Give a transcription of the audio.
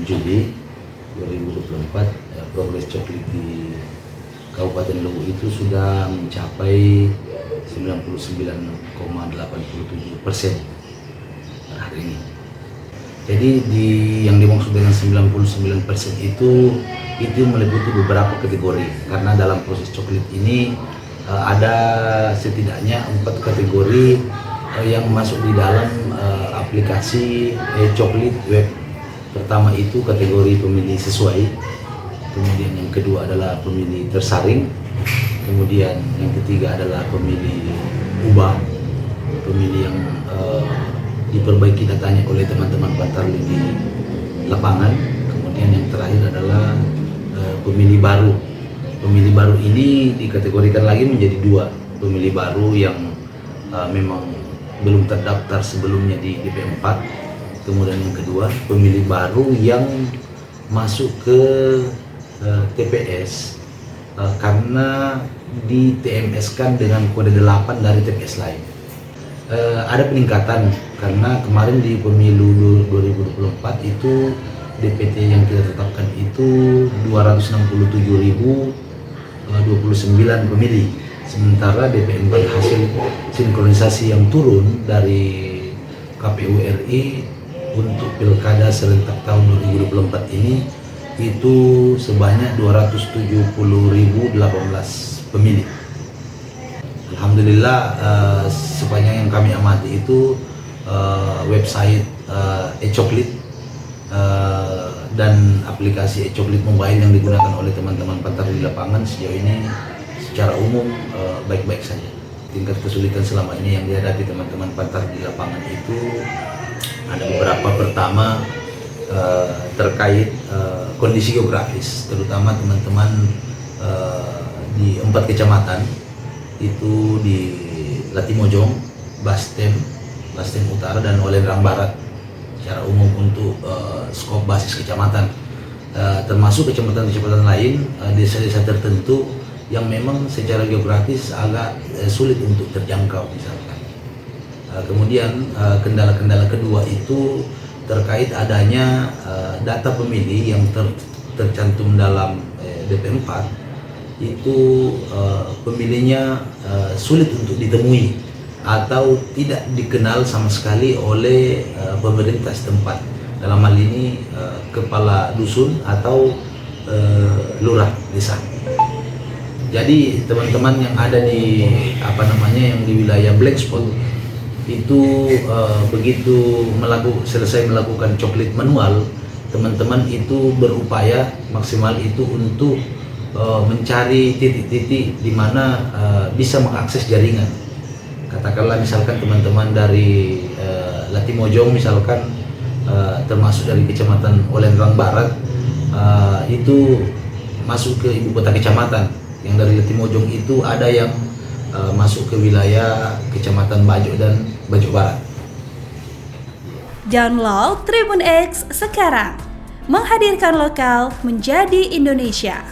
Juli 2024 progres coklit di Kabupaten Luwu itu sudah mencapai 99,87% per hari ini. Jadi yang dimaksud dengan 99% itu meliputi beberapa kategori, karena dalam proses coklit ini ada setidaknya 4 kategori yang masuk di dalam aplikasi coklit web. Pertama itu kategori pemilih sesuai, kemudian yang kedua adalah pemilih tersaring, kemudian yang ketiga adalah pemilih ubah, pemilih yang diperbaiki datanya oleh teman-teman Pantarlih di lapangan, kemudian yang terakhir adalah pemilih baru. Pemilih baru ini dikategorikan lagi menjadi 2, pemilih baru yang memang belum terdaftar sebelumnya di DP4, kemudian yang kedua pemilih baru yang masuk ke TPS karena di TMS-kan dengan kode 8 dari TPS lain. Ada peningkatan karena kemarin di pemilu 2024 itu DPT yang kita tetapkan itu 267.029 pemilih, sementara DP4 hasil sinkronisasi yang turun dari KPU RI untuk pilkada serentak tahun 2024 ini itu sebanyak 270.018 pemilih. Alhamdulillah, sepanjang yang kami amati itu website e-coklit dan aplikasi e-coklit mobile yang digunakan oleh teman-teman Pantarlih di lapangan sejauh ini secara umum baik-baik saja. Tingkat kesulitan selama ini yang dihadapi teman-teman Pantarlih di lapangan itu ada beberapa. Pertama, terkait kondisi geografis, terutama teman-teman di 4 kecamatan itu di Latimojong, Bastem Utara, dan Olendrang Barat. Secara umum untuk skop basis kecamatan, termasuk kecamatan-kecamatan lain, desa-desa tertentu yang memang secara geografis agak sulit untuk terjangkau misalkan. Kemudian kendala-kendala kedua itu terkait adanya data pemilih yang tercantum dalam DP4 itu pemilihnya sulit untuk ditemui atau tidak dikenal sama sekali oleh pemerintah setempat, dalam hal ini kepala dusun atau lurah desa. Jadi teman-teman yang ada di yang di wilayah black spot itu begitu selesai melakukan coklit manual, teman-teman itu berupaya maksimal itu untuk mencari titik-titik di mana bisa mengakses jaringan. Katakanlah misalkan teman-teman dari Latimojong misalkan, termasuk dari kecamatan Olendrang Barat, itu masuk ke ibu kota kecamatan. Yang dari Latimojong itu ada yang masuk ke wilayah kecamatan Bajo dan Bajo Barat. Download Tribun X sekarang, menghadirkan lokal menjadi Indonesia.